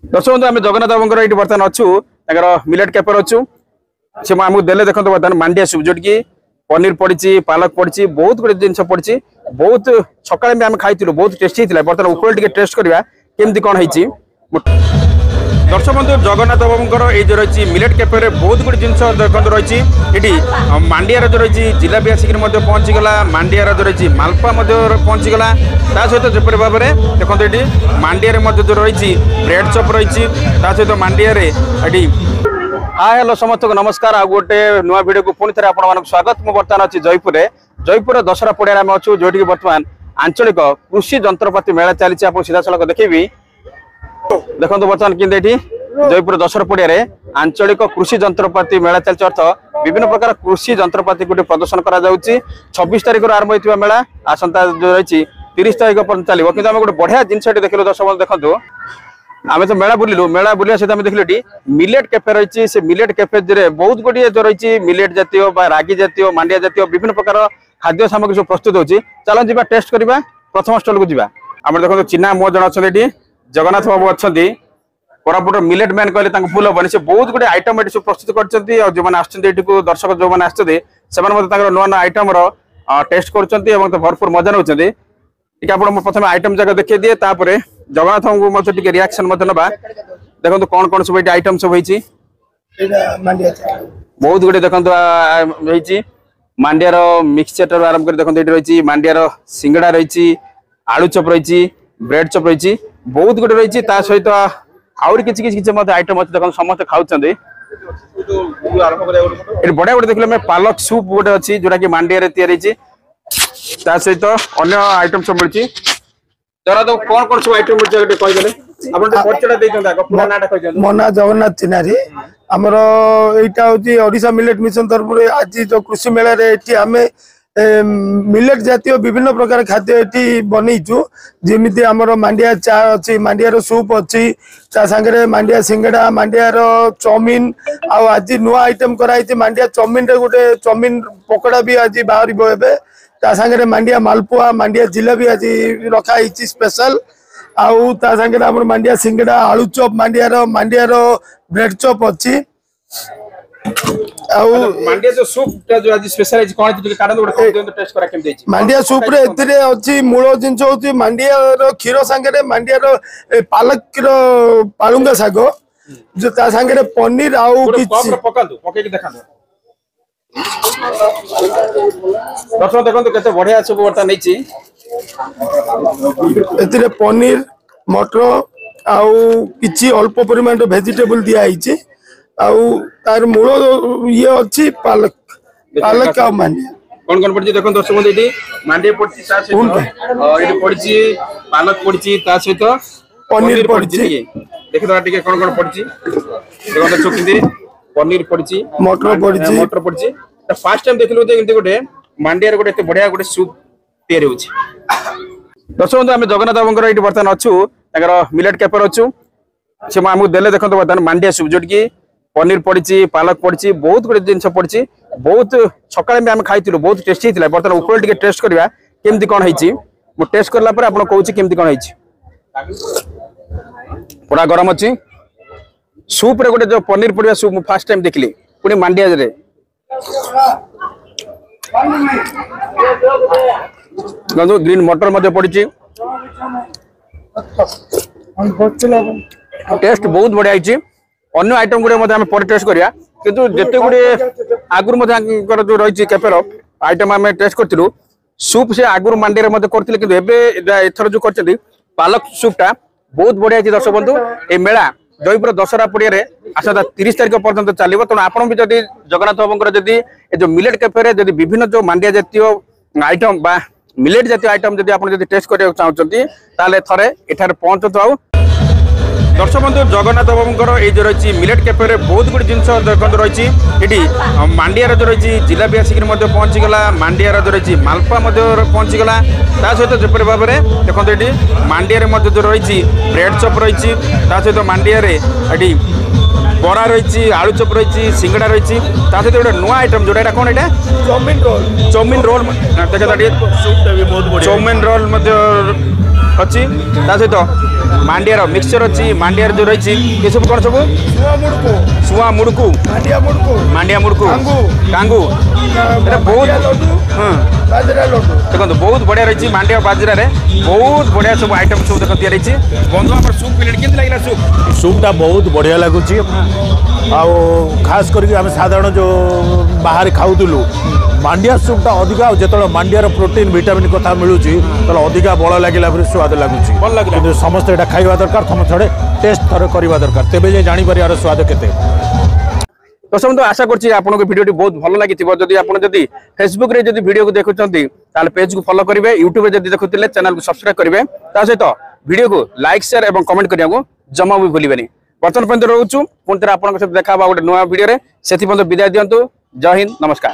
दर्शक बंधु आम जगन्नाथ बाबू ये बर्तमान अच्छू मिलेट कैफे अच्छू से आमको देले देखो बर्तमान मांडिया सूप जोटि पनीर पड़ी पालक पड़ी बहुत गुड जिन पड़ी बहुत सका आम खाई बहुत टेस्टी होता है। बर्तमान ऊपर टेस्ट करवा केमती कौन है। दर्शक बंधु जगन्नाथ बाबू ये जो रही मिलेट कैफे बहुत गुड जिन देखो रही मांडियार जो रही जिलापी आसिक पहुँचीगला मांडियार जो रही मालपा पहुँचीगला सहित जपर भाव में देखो ये मांडियार जो रही ब्रेड चप रही सहित मांडियार ये हाय हेलो समस्त को नमस्कार। आ गोटे नुआ वीडियो को पुणी थे आप स्वागत। मुझे बर्तमान अच्छी जयपुर दशहरा पड़िया आम अच्छू जो बर्तमान आंचलिक कृषि जंत्रपाति मेला चली आप सीधा सड़क देखी देखो बर्तमान कि जयपुर दशहरा पड़िया आंचलिक कृषि जंत्रपाति मेला चलती अर्थ विभिन्न प्रकार कृषि जंत्रपाति गोटे प्रदर्शन करा 26 तारिख आरंभ होता मेला आसंता जो रही 30 तारिख पर्यटन चलो कि गोटे बढ़िया जिनस देख दर्शक देखो आम तो मेला बुलिया सहित देखिए मिलेट कैफे रही से मिलेट कैफे बहुत गुड़िए जो रही मिलेट जातीय रागी जातीय मांडिया जातीय विभिन्न प्रकार खाद्य सामग्री सब प्रस्तुत होची। चलो जी टेस्ट करवा प्रथम स्टॉल को जीवा। आम देखो चिन्हा मो जन अच्छा जगन्नाथ बाबू अच्छा कोरापुट मिलेट मैन कहले भूल हेनी से बहुत गुड़े आइटम ये सब प्रस्तुत कर जो दर्शक जो मैंने आसते नुआ नुआ आइटम टेस्ट कर भरपूर मजा नौ प्रथम आइटम जाक देखिए दिए तापर जगन्नाथ को रिएक्शन ना देखो कौन कौन सब आइटम सब होती बहुत गुड़े देखो मांडियार मिक्सचर आरंभ कर देखो रही मांडियार सिंगड़ा रही आलू चप रही ब्रेड चप रही बहुत गुड़े रही सहित आउरी किसी आइटम अच्छे देखो समस्त खाऊँ बढ़िया गोटे देखिए पालक सूप गोटे अच्छी जोटा कि मांडिया तैयारी सहित अन्य आइटम सब मिली जरा तो कौन सब आइटम मिलते मो ना जगन्नाथ चिन्हारी आमर यहाँ हूँ ओडिशा मिलेट मिशन तरफ आज जो कृषि मेला आम मिलेट जातीय विभिन्न प्रकार खाद्य ये बनईचु जमी आमर मांडिया चा अच्छी मांडियार सूप अच्छी सांगे मांडिया सिंगड़ा मांडियार चाउमिन आज नुआ आइटम कराई मांडिया चाउमिन गोटे चाउमिन पकोड़ा भी आज बाहर सांगे मांडिया मालपुआ मांडिया जिलापी आज रखाई स्पेशल आउ सांगे आम मांडिया सिंगड़ा आलू चप मांडियार ब्रेड चप अच्छी मांडिया जो सूप जो आज स्पेशल कौन टेस्ट करा केम देछि मांडिया सूप रे एथिरे अछि मूल जिंस होछि मांडिया खीर सांगे मांडिया पालक पालुंगा साग जो ता सांगे पनीर आउ किछि पके के देखादो दर्शक देखो केते बढ़िया सब बर्ता नैछि एथिरे पनीर मटर आउ किछि अल्प परिमाण वेजिटेबल दिया आइछि आउ तार मूल ये अच्छी पालक का मांडिया कौन कौन पड़ी देखो दर्शक बंधु ये मांडिया पड़ी ये पड़ी पालक पड़ी सहित पनीर पड़ी देखो कौन कौन पड़ी देखो चुकी पनीर पड़ी मटर पड़ी फास्ट टाइम देखिए गोटे मांडिया गोटे बढ़िया गोटे सूप तैयारी होची। दर्शक बंधु आम जगन्नाथ बाबू ये बर्तमान अच्छू मिलेट कैफे अच्छू से आमको देले देखो बर्तमान मांडिया सूप जोटि पनीर पड़ी पालक पड़ी बहुत गुड जिन पड़ी बहुत सका आम खाई बहुत टेस्टी होता है। बर्तमान ऊपर टेस्ट करवा केमती कौन है टेस्ट करला आप कहूँ केमती कौन है पूरा गरम अच्छी सूप रे गोटे जो पनीर पड़िया सूप फास्ट टाइम देखली पुणी मांडिया रे ग्रीन मटर पड़ी टेस्ट बहुत बढ़िया अन्य आइटम गुड़े टेस्ट करिया किंतु जेते गुड़े आगुर जो रही कैफेर आइटम आम टेस्ट करूँ सूप से आगुर मांडिया करते एथर जो कर पालक सूपटा बहुत बढ़िया दर्शक बंधु ये मेला जयपुर दशहरा पड़िया आसता 30 तारिख पर्यटन चलो तेणु आपड़ भी जदि जगन्नाथ बाबू जदि जो मिलेट कैफे जदि विभिन्न जो मांडिया जातीय आइटम बा मिलेट जातीय आइटम जदि आप टेस्ट करने चाहते थे एठार पहुंचतु आउ दर्शक बंधु जगन्नाथ बाबू ये जो रही मिलेट कैफे बहुत गुड जिन देखो रही ये मांडियार जो रही जिलापी आसिक पहुँचीगला मांडियार जो रही मालपा पहुँचीगला सहित जपर भाव में देखो ये मांडियार जो रही ब्रेड चप रही सहित मांडियार ये बड़ा रही आलू चप रही सिंगड़ा रही सहित गोटे नुआ आइटम जोटा कौन है चाउमिन रोल देखा चाउमिन रोल अच्छी सहित मांडियार मिक्सचर अच्छी मांडियार जो रही ये सब कौन सब सुआ मुड़कू मांडिया मुड़कू कांगू बहुत देखो बहुत बढ़िया रही मांडिया बाजरा रे बहुत बढ़िया सब आइटम सब देख तैयारी बंधु आम सूप प्लेट के लगे सूप सूपटा बहुत बढ़िया लगुच खास करके आम साधारण जो बाहर खाऊलु मांडिया सूपटा अधिका जो मांडियार प्रोटीन विटामिन कथा मिलूँ तो अधिका बल लगे स्वाद लगुच समस्त यहाँ खाइबा दरकार थोड़े टेस्ट थोड़े करवा दरकार तेज जाए जापर यार स्वाद केते। दर्शक बंधु आशा करछि आपनको वीडियोटी बहुत भल लगी जदि आपण जदि फेसबुक रे जदि वीडियो को देखुचंती ताले पेज को फॉलो करिवे यूट्यूब रे जदि देखुतिले चैनल को सब्सक्राइब करिवे ता सहित वीडियो को लाइक शेयर एवं कमेंट करिया को जमा भी भूलिबेनी। वर्तमान पर्यंत रहउछु पुनः आपन के साथ देखा बा गोटे नया वीडियो रे सेति पर्यंत विदाय दियंतु। जय हिंद नमस्कार।